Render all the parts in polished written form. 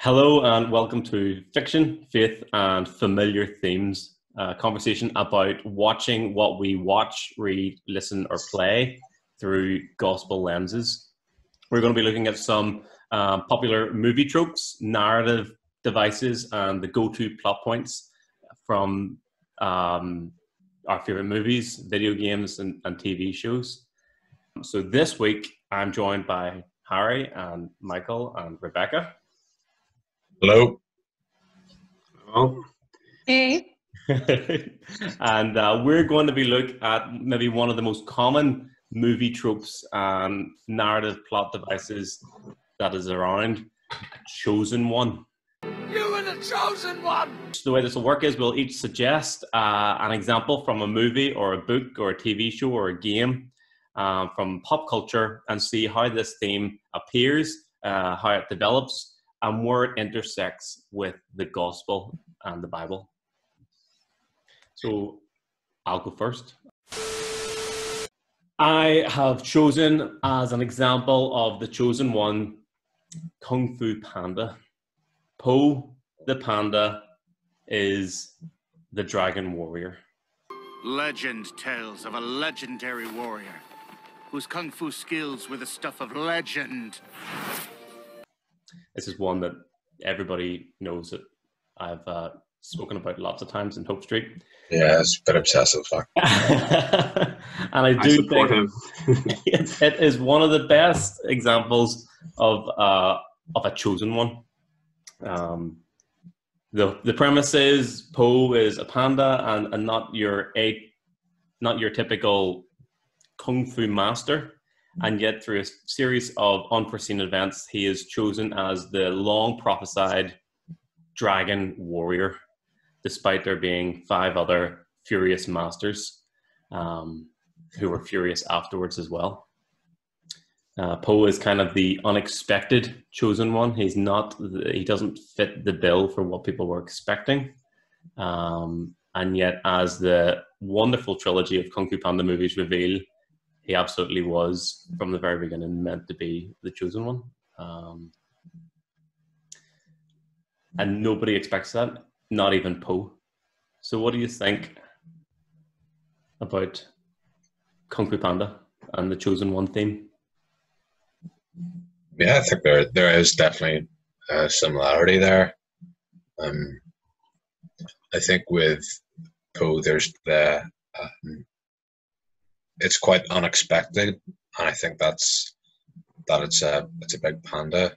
Hello and welcome to Fiction, Faith and Familiar Themes, a conversation about watching what we watch, read, listen or play through gospel lenses. We're going to be looking at some popular movie tropes, narrative devices and the go-to plot points from our favourite movies, video games and TV shows. So this week I'm joined by Harry and Michael and Rebekah. Hello. Hello. Hey. And we're going to be looking at maybe one of the most common movie tropes and narrative plot devices that is around, Chosen One. You are the chosen one! So the way this will work is we'll each suggest an example from a movie or a book or a TV show or a game from pop culture and see how this theme appears, how it develops, and where it intersects with the gospel and the Bible. So I'll go first. I have chosen as an example of the chosen one, Kung Fu Panda. Po the panda is the dragon warrior. Legend tells of a legendary warrior whose kung fu skills were the stuff of legend. This is one that everybody knows that I've spoken about lots of times in Hope Street. Yeah, it's a bit obsessive. And I do think it is one of the best examples of a chosen one. The premise is Po is a panda and not your typical kung fu master. And yet, through a series of unforeseen events, he is chosen as the long-prophesied dragon warrior, despite there being 5 other furious masters who were furious afterwards as well. Po is kind of the unexpected chosen one. He doesn't fit the bill for what people were expecting. And yet, as the wonderful trilogy of Kung Fu Panda movies reveal, he absolutely was, from the very beginning, meant to be the chosen one. And nobody expects that, not even Po. So what do you think about Kung Fu Panda and the chosen one theme? Yeah, I think there is definitely a similarity there. I think with Po, there's it's quite unexpected, and I think that it's a big panda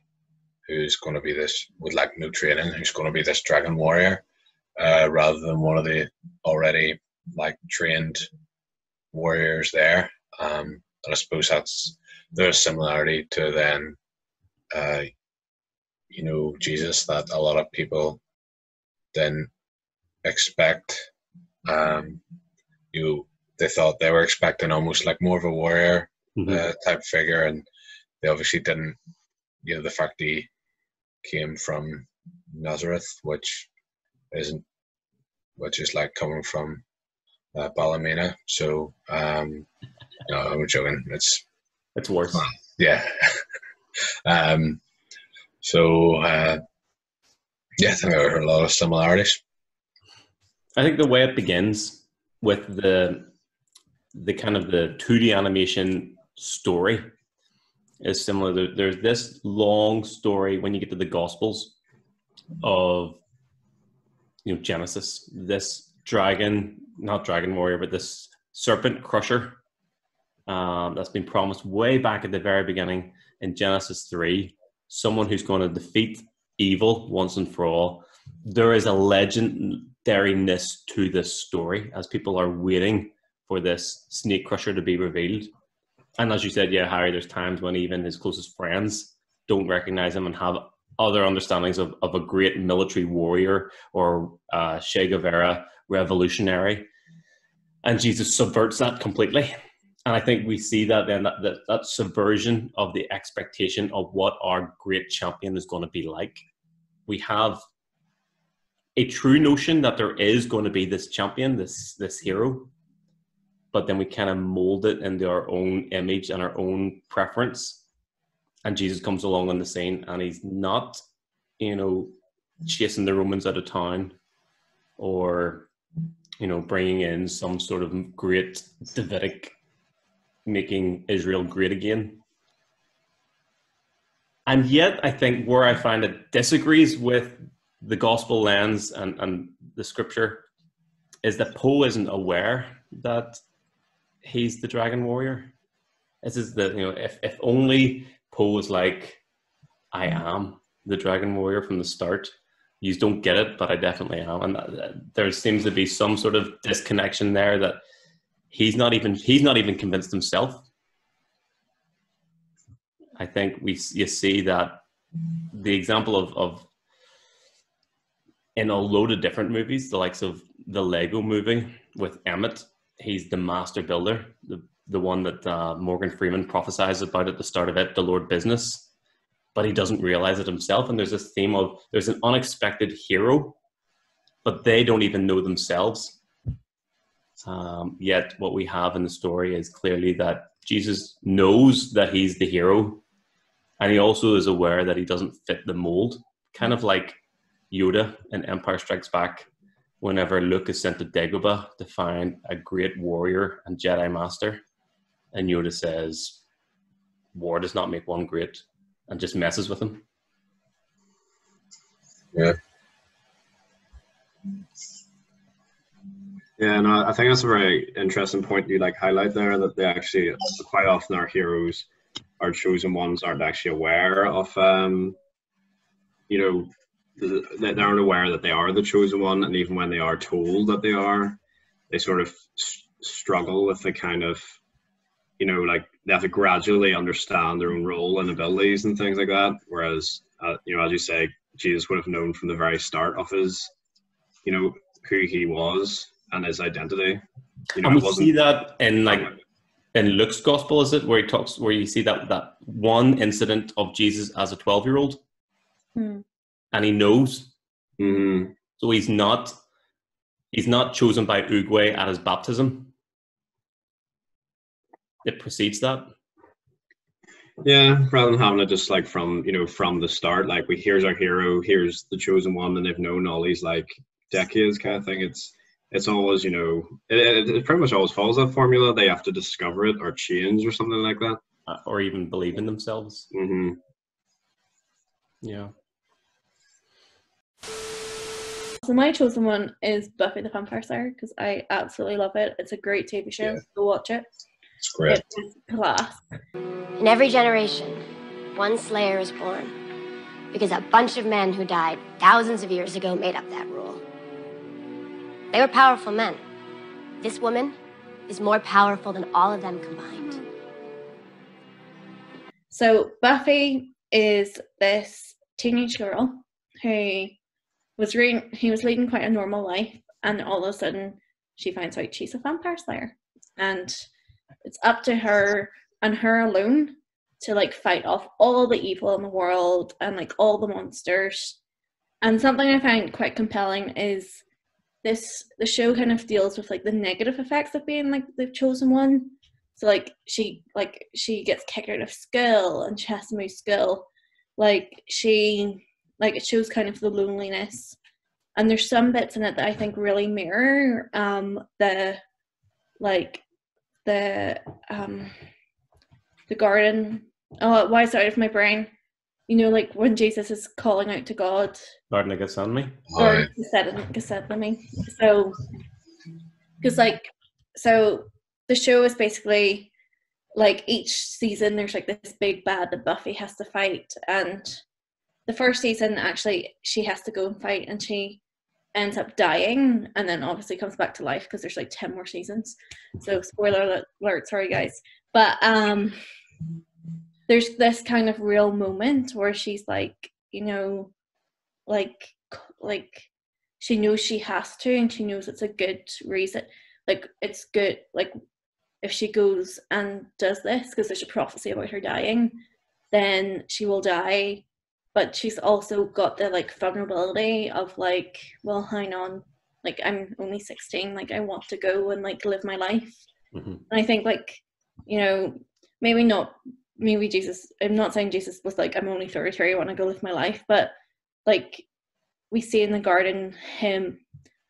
who's going to be this, with like no training, who's going to be this dragon warrior, rather than one of the already like trained warriors there. And I suppose there's a similarity to then, Jesus, that a lot of people then expect. They thought they were expecting almost like more of a warrior type figure, and they obviously didn't. The fact he came from Nazareth, which is like coming from Ballymena. So I'm joking. It's worse. Yeah. I think there are a lot of similarities. I think the way it begins with the kind of the 2D animation story is similar. There's this long story when you get to the Gospels of Genesis. This not dragon warrior, but this serpent crusher that's been promised way back at the very beginning in Genesis 3. Someone who's going to defeat evil once and for all. There is a legendariness to this story as people are waiting for this snake crusher to be revealed. And as you said, yeah, Harry, there's times when even his closest friends don't recognize him and have other understandings of a great military warrior or Che Guevara revolutionary. And Jesus subverts that completely. And I think we see that then, that subversion of the expectation of what our great champion is going to be like. We have a true notion that there is going to be this champion, this hero, but then we kind of mold it into our own image and our own preference. And Jesus comes along on the scene, and he's not chasing the Romans out of town, or bringing in some sort of great Davidic, making Israel great again. And yet, I think where I find it disagrees with the gospel lens and the scripture is that Poe isn't aware that he's the dragon warrior. This is if only Poe was like, I am the dragon warrior from the start. You don't get it, but I definitely am. And there seems to be some sort of disconnection there, that he's not even convinced himself. I think you see that the example of in a load of different movies, the likes of the Lego movie with Emmett, he's the master builder, the one that Morgan Freeman prophesies about at the start of it, the Lord Business, but he doesn't realize it himself. And there's this theme of there's an unexpected hero, but they don't even know themselves. Yet what we have in the story is clearly that Jesus knows that he's the hero, and he also is aware that he doesn't fit the mold, kind of like Yoda in Empire Strikes Back, whenever Luke is sent to Dagobah to find a great warrior and Jedi master, and Yoda says, war does not make one great, and just messes with him. Yeah. Yeah, and I think that's a very interesting point you highlight there, that they actually, quite often our heroes, our chosen ones, aren't actually aware of, they aren't aware that they are the chosen one, and even when they are told that they are, they sort of struggle with the kind of, they have to gradually understand their own role and abilities and things like that. Whereas, as you say, Jesus would have known from the very start of his, who he was and his identity. And we see that in Luke's gospel, is it, where you see that one incident of Jesus as a 12-year-old, and he knows. Mm-hmm. So he's not chosen by Uguay at his baptism. It precedes that. Yeah, rather than having it just from the start, here's our hero, here's the chosen one, and they've known all these decades kind of thing. It's always, it pretty much always follows that formula. They have to discover it or change or something like that. Or even believe in themselves. Mm-hmm. Yeah. So my chosen one is Buffy the Vampire Slayer, because I absolutely love it. It's a great TV show. Yeah. Go watch it. It's great. It's class. In every generation, one Slayer is born, because a bunch of men who died thousands of years ago made up that rule. They were powerful men. This woman is more powerful than all of them combined. So Buffy is this teenage girl who was leading quite a normal life, and all of a sudden she finds out she's a vampire slayer, and it's up to her and her alone to fight off all the evil in the world and all the monsters. And something I find quite compelling is the show kind of deals with the negative effects of being the chosen one. So she gets kicked out of school, and she has to move school. It shows kind of the loneliness, and there's some bits in it that I think really mirror the garden. Oh, why is it out of my brain? When Jesus is calling out to God. Garden of Gethsemane. Or Gethsemane. So, so the show is basically each season there's this big bad that Buffy has to fight, and the first season actually she has to go and fight, and she ends up dying, and then obviously comes back to life because there's 10 more seasons. So spoiler alert, sorry guys. But there's this kind of real moment where she's she knows she has to, and she knows it's a good reason. It's good, if she goes and does this, because there's a prophecy about her dying, then she will die. But she's also got the vulnerability of well, hang on, I'm only 16, I want to go and live my life. Mm-hmm. And I think maybe Jesus, I'm not saying Jesus was I'm only 33, I want to go live my life, but like we see in the garden him,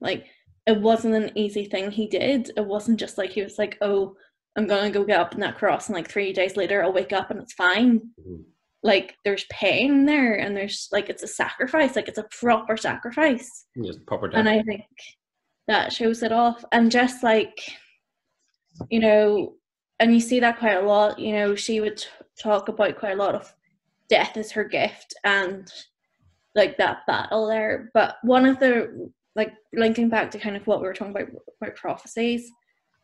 like, it wasn't an easy thing he did. It wasn't just like he was like, oh, I'm gonna go get up in that cross and like 3 days later I'll wake up and it's fine. Like there's pain there, and there's like, it's a sacrifice, like it's a proper sacrifice. Yes, proper death. And I think that shows it off. And just like, you know, and you see that quite a lot, you know, she would talk about quite a lot of death as her gift and like that battle there. But one of the, like, linking back to kind of what we were talking about prophecies,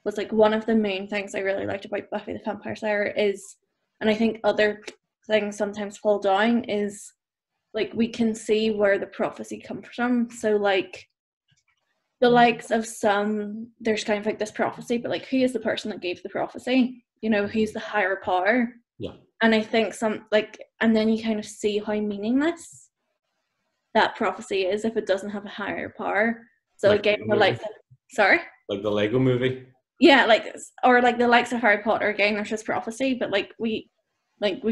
was like one of the main things I really liked about Buffy the Vampire Slayer is, and I think other things sometimes fall down, is like we can see where the prophecy comes from. So like the likes of some, there's kind of like this prophecy, but like who is the person that gave the prophecy? You know, who's the higher power? Yeah. And I think some, like, and then you kind of see how meaningless that prophecy is if it doesn't have a higher power. So Like again, the the likes of, sorry? Like the Lego movie. Yeah, like, or like the likes of Harry Potter, again, there's just prophecy, but like we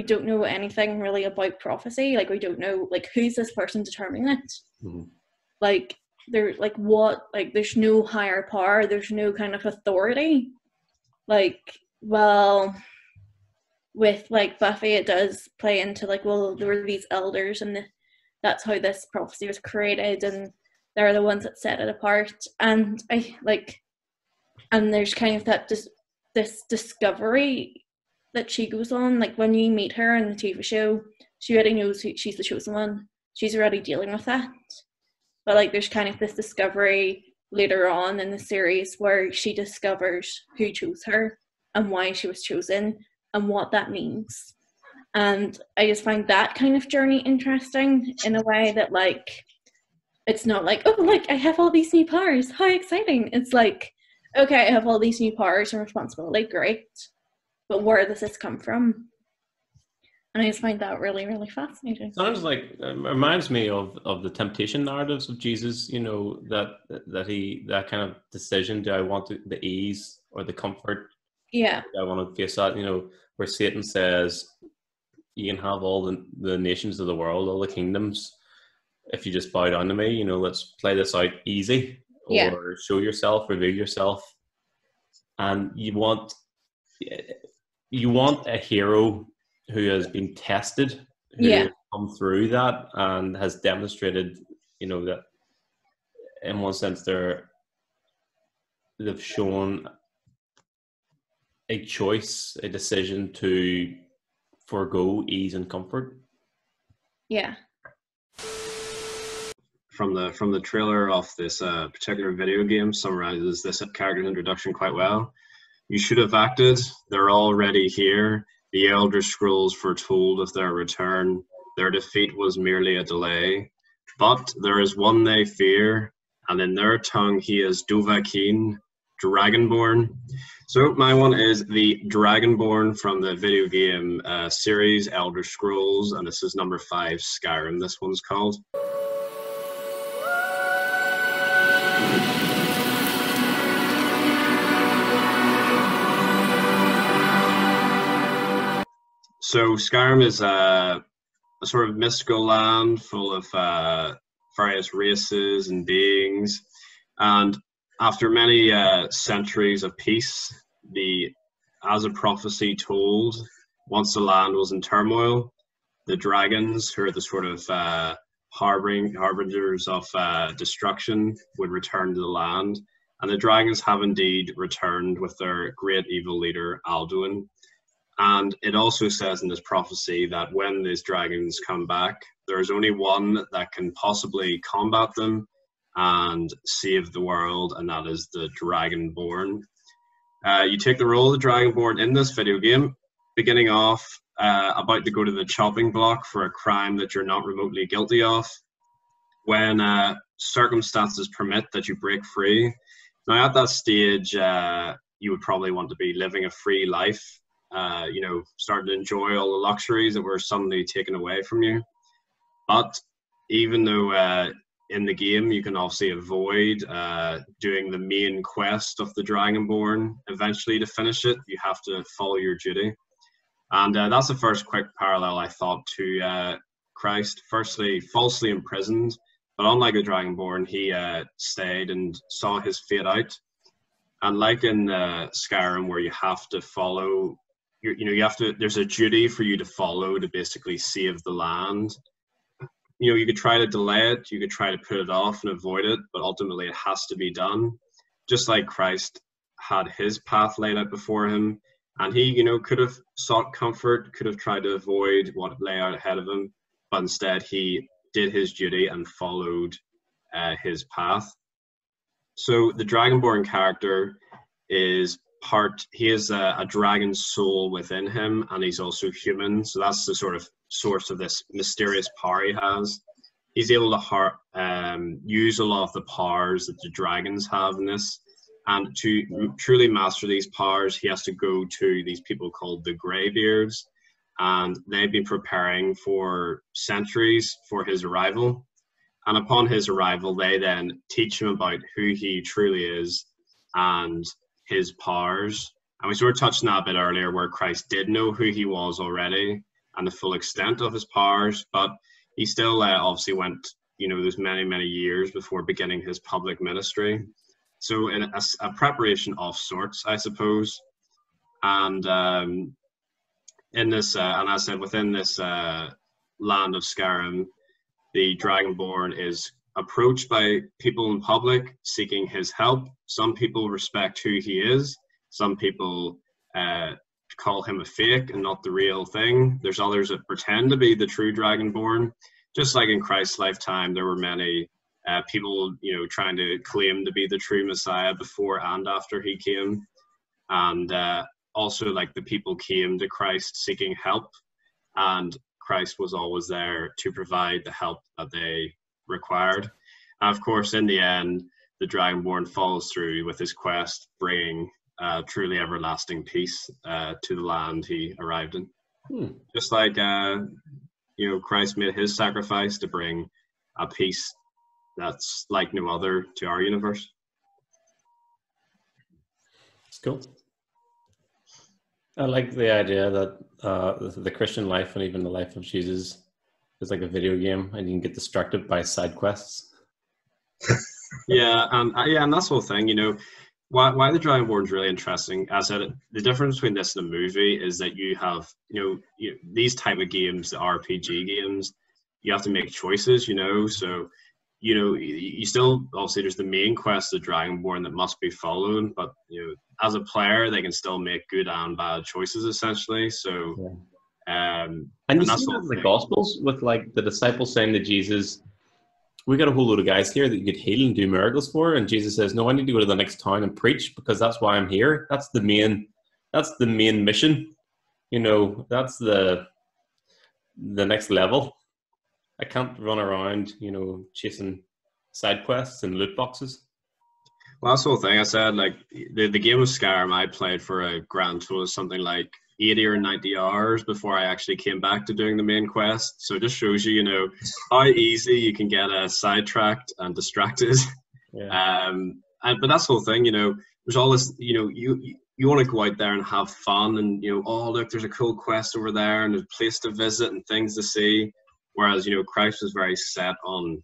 don't know anything really about prophecy. Like we don't know, like, who's this person determining it? Mm-hmm. Like, there's like what, like there's no higher power, there's no kind of authority. Like, well, with like Buffy, it does play into like, well, there were these elders and that's how this prophecy was created, and they're the ones that set it apart. And I like, and there's kind of that this discovery that she goes on. Like when you meet her in the TV show, she already knows she's the chosen one. She's already dealing with that. But like there's kind of this discovery later on in the series where she discovers who chose her and why she was chosen and what that means. And I just find that kind of journey interesting in a way that, like, it's not like, oh, like, I have all these new powers, how exciting. It's like, okay, I have all these new powers and responsibility, great. But where does this come from? And I just find that really, really fascinating. Sounds like, it reminds me of the temptation narratives of Jesus, you know, that kind of decision, do I want the ease or the comfort? Yeah. Do I want to face that, you know, where Satan says, you can have all the nations of the world, all the kingdoms, if you just bow down to me, you know, let's play this out easy, or show yourself, reveal yourself. And you want a hero who has been tested, who has come through that and has demonstrated, you know, that in one sense they've shown a choice, a decision to forgo ease and comfort. Yeah. From the trailer of this particular video game summarizes this character's introduction quite well. You should have acted. They're already here. The Elder Scrolls foretold of their return. Their defeat was merely a delay. But there is one they fear, and in their tongue he is Dovahkiin, Dragonborn. So my one is the Dragonborn from the video game series Elder Scrolls, and this is number 5, Skyrim. This one's called. So Skyrim is a sort of mystical land full of various races and beings, and after many centuries of peace, as a prophecy told, once the land was in turmoil, the dragons, who are the sort of harbingers of destruction, would return to the land, and the dragons have indeed returned with their great evil leader Alduin. And it also says in this prophecy that when these dragons come back, there's only one that can possibly combat them and save the world, and that is the Dragonborn. You take the role of the Dragonborn in this video game, beginning off about to go to the chopping block for a crime that you're not remotely guilty of, when circumstances permit that you break free. Now at that stage, you would probably want to be living a free life, you know, starting to enjoy all the luxuries that were suddenly taken away from you. But even though in the game you can obviously avoid doing the main quest of the Dragonborn eventually to finish it, you have to follow your duty. And that's the first quick parallel I thought to Christ, firstly falsely imprisoned, but unlike the Dragonborn, he stayed and saw his fate out. And like in Skyrim, where you have to follow, you have to. There's a duty for you to follow to basically save the land. You could try to delay it, you could try to put it off and avoid it, but ultimately it has to be done. Just like Christ had his path laid out before him, and he, could have sought comfort, could have tried to avoid what lay out ahead of him, but instead he did his duty and followed his path. So the Dragonborn character is he has a dragon's soul within him, and he's also human. So that's the sort of source of this mysterious power he has. He's able to use a lot of the powers that the dragons have in this. And to truly master these powers, he has to go to these people called the Greybeards. And they've been preparing for centuries for his arrival. And upon his arrival, they then teach him about who he truly is and his powers. And we sort of touched on that a bit earlier, where Christ did know who he was already and the full extent of his powers, but he still obviously went, those many, many years before beginning his public ministry. So in a preparation of sorts, I suppose. And in this, and as I said, within this land of Skyrim, the Dragonborn is approached by people in public seeking his help. Some people respect who he is. Some people call him a fake and not the real thing. There's others that pretend to be the true Dragonborn. Just like in Christ's lifetime, there were many people, trying to claim to be the true Messiah before and after he came. And also, like, the people came to Christ seeking help, and Christ was always there to provide the help that they required. And of course, in the end, the Dragonborn follows through with his quest, bringing truly everlasting peace to the land he arrived in. Just like Christ made his sacrifice to bring a peace that's like no other to our universe. It's cool. I like the idea that the Christian life and even the life of Jesus is like a video game, and you can get distracted by side quests. And that's the whole thing. Why the Dragonborn is really interesting. As I said, the difference between this and a movie is that you have these type of games, the RPG games, you have to make choices. So you still, obviously there's the main quest of Dragonborn that must be followed, but as a player they can still make good and bad choices essentially. So and you see that in the Gospels with like the disciples saying to Jesus, we got a whole load of guys here that you could heal and do miracles for, and Jesus says, no, I need to go to the next town and preach, because that's why I'm here. That's the main mission. That's the next level. I can't run around, chasing side quests and loot boxes. Well, that's the whole thing. I said, like, the game of Skyrim I played for a grand total of something like 80 or 90 hours before I actually came back to doing the main quest. So it just shows you, how easy you can get sidetracked and distracted. Yeah. But that's the whole thing, there's all this, you want to go out there and have fun and, oh, look, there's a cool quest over there and there's a place to visit and things to see. Whereas, Christ was very set on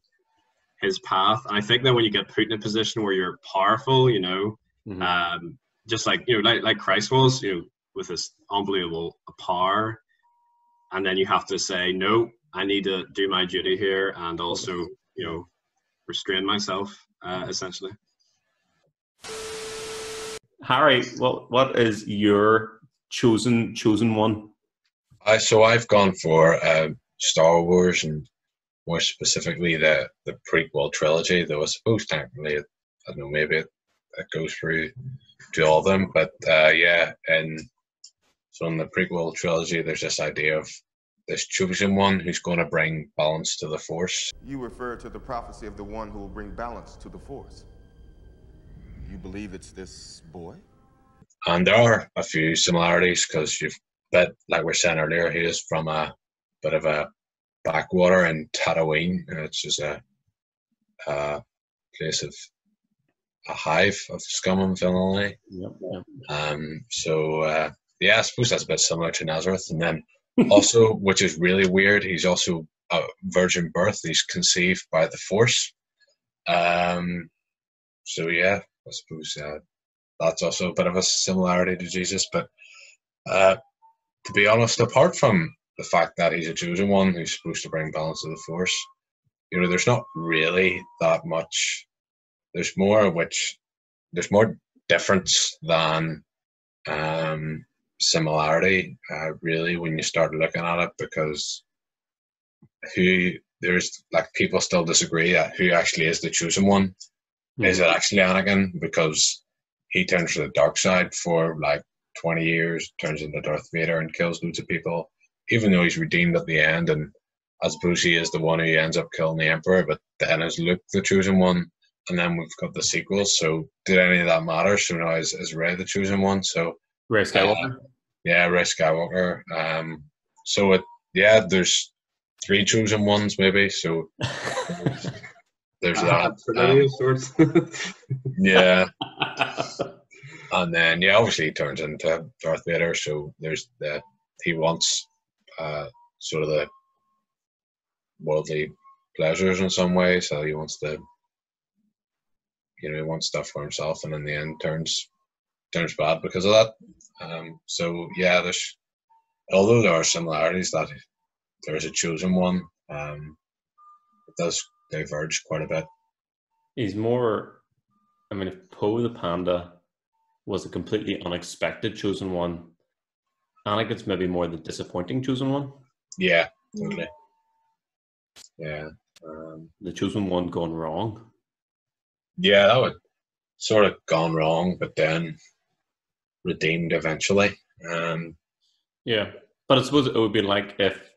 his path. And I think that when you get put in a position where you're powerful, just like, like Christ was, with this unbelievable power, and then you have to say, no, I need to do my duty here and also, restrain myself, essentially. Harry, what is your chosen one? So I've gone for Star Wars, and more specifically the prequel trilogy, though I suppose technically, I don't know, maybe it goes through to all of them, but so in the prequel trilogy, there's this idea of this chosen one who's going to bring balance to the Force. You refer to the prophecy of the one who will bring balance to the Force. You believe it's this boy? And there are a few similarities, because like we were saying earlier, he is from a bit of a backwater in Tatooine, which is a place of a hive of scum and villainy. I suppose that's a bit similar to Nazareth. And then also, which is really weird, he's also a virgin birth. He's conceived by the Force. So yeah, I suppose that's also a bit of a similarity to Jesus. But to be honest, apart from the fact that he's a chosen one who's supposed to bring balance to the Force, there's not really that much. There's more difference than similarity, really, when you start looking at it, because there's like people still disagree at who actually is the chosen one. Mm-hmm. Is it actually Anakin? Because he turns to the dark side for like 20 years, turns into Darth Vader and kills loads of people, even though he's redeemed at the end, and I suppose he is the one who ends up killing the Emperor, but then is Luke the chosen one, and then we've got the sequels, so did any of that matter? So now is Rey the chosen one? So Rey Skywalker? Yeah, Rey Skywalker. So there's 3 chosen ones maybe, so there's that. Sorts. Yeah. And then, obviously he turns into Darth Vader, so there's he wants sort of the worldly pleasures in some way, so he wants he wants stuff for himself, and in the end turns bad because of that. So yeah, although there are similarities that there is a chosen one, it does diverge quite a bit. He's more, if Poe the Panda was a completely unexpected chosen one, Anakin's maybe more the disappointing chosen one. Yeah, totally. Yeah. The chosen one gone wrong. Yeah, that would sort of gone wrong, but then redeemed eventually. Yeah, but I suppose it would be like if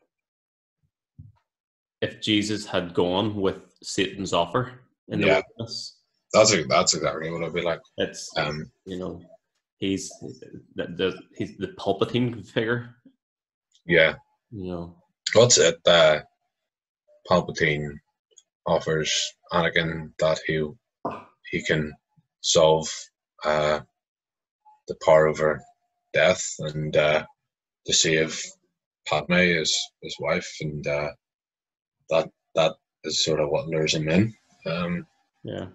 Jesus had gone with Satan's offer in the wilderness. That's exactly what it'd be like. It's he's the Palpatine figure. Yeah. What's it? Palpatine offers Anakin that he can solve the power over death and to save Padme, his wife, and that is sort of what lures him in. Yeah.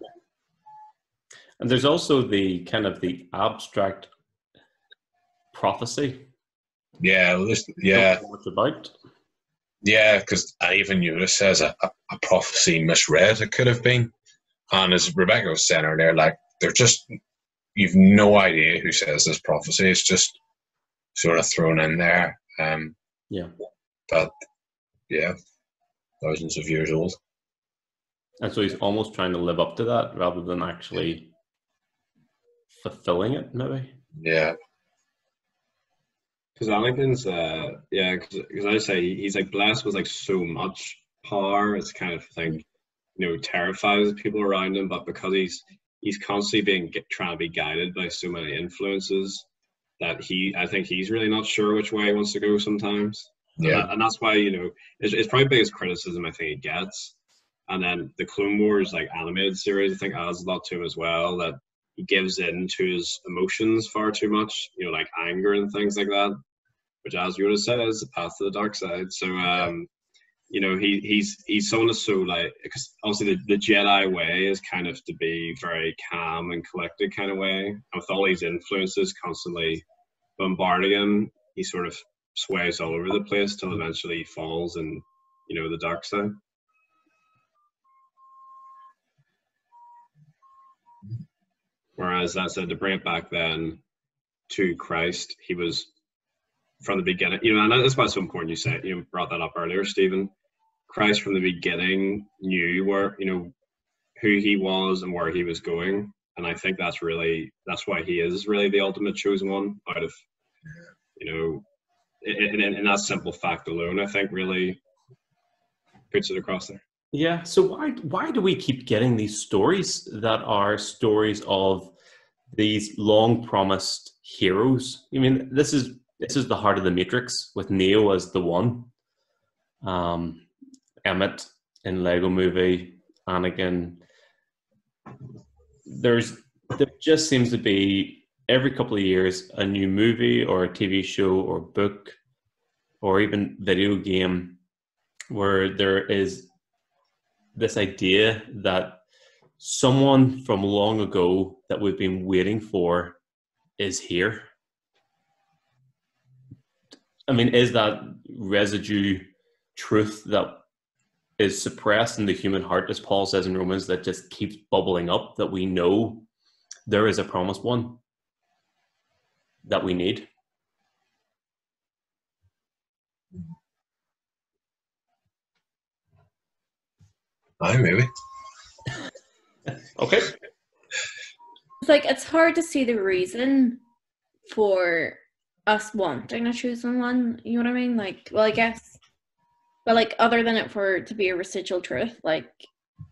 And there's also the kind of the abstract prophecy. Yeah, Don't know much about. Yeah, because I even knew this says a prophecy misread. It could have been, and as Rebekah was saying earlier, like they're just you've no idea who says this prophecy. It's just sort of thrown in there. But thousands of years old. And so he's almost trying to live up to that rather than actually fulfilling it, maybe. Yeah. Because Anakin's, because I say he's like blessed with like so much power. It's kind of thing, terrifies people around him. But because he's constantly trying to be guided by so many influences that I think he's really not sure which way he wants to go sometimes. Yeah. And that's why it's probably the biggest criticism I think he gets. And then the Clone Wars animated series I think adds a lot to him as well, that he gives in to his emotions far too much, like anger and things like that, which as Yoda says, the path to the dark side. So he's someone that's so because obviously the Jedi way is kind of to be very calm and collected kind of way, and with all these influences constantly bombarding him, he sort of sways all over the place till eventually he falls in the dark side. Whereas that said, to bring it back then to Christ, he was from the beginning, and that's why it's so important you brought that up earlier, Stephen. Christ from the beginning knew where, who he was and where he was going. And I think that's why he is really the ultimate chosen one out of, in that simple fact alone, I think really puts it across there. Yeah. So why do we keep getting these stories that are stories of these long promised heroes? This is the heart of the Matrix with Neo as the one. Emmett in Lego Movie, Anakin. There just seems to be every couple of years a new movie or a TV show or book or even video game where there is this idea that someone from long ago that we've been waiting for is here. I mean, is that residue truth that is suppressed in the human heart, as Paul says in Romans, that just keeps bubbling up, that we know there is a promised one that we need? Aye, maybe. Okay. It's like, it's hard to see the reason for us wanting a chosen one, you know what I mean? Like, well, I guess, but like, other than it for to be a residual truth, like,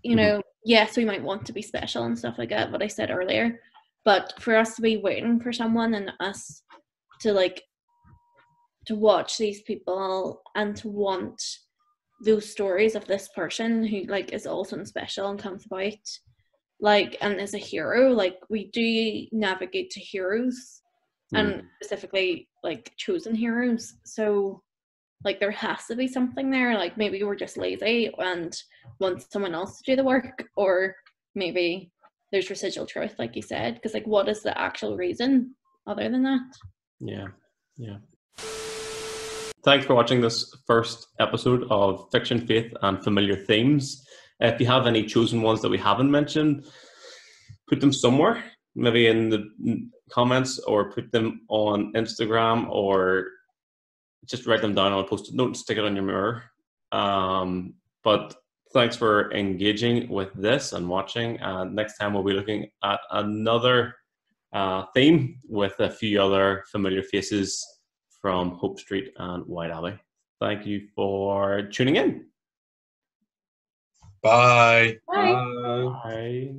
you know, yes, we might want to be special and stuff like that, what I said earlier, but for us to be waiting for someone and us to like, to watch these people and to want those stories of this person who like is awesome and special and comes about like and is a hero, like we do navigate to heroes and specifically like chosen heroes, so like there has to be something there. Like maybe we're just lazy and want someone else to do the work, or maybe there's residual truth like you said, because like what is the actual reason other than that? Yeah. Thanks for watching this first episode of Fiction, Faith and Familiar Themes. If you have any chosen ones that we haven't mentioned, put them somewhere, maybe in the comments, or put them on Instagram, or just write them down on a post-it note and stick it on your mirror. But thanks for engaging with this and watching. Next time we'll be looking at another theme with a few other familiar faces from Hope Street and White Abbey. Thank you for tuning in. Bye. Bye. Bye.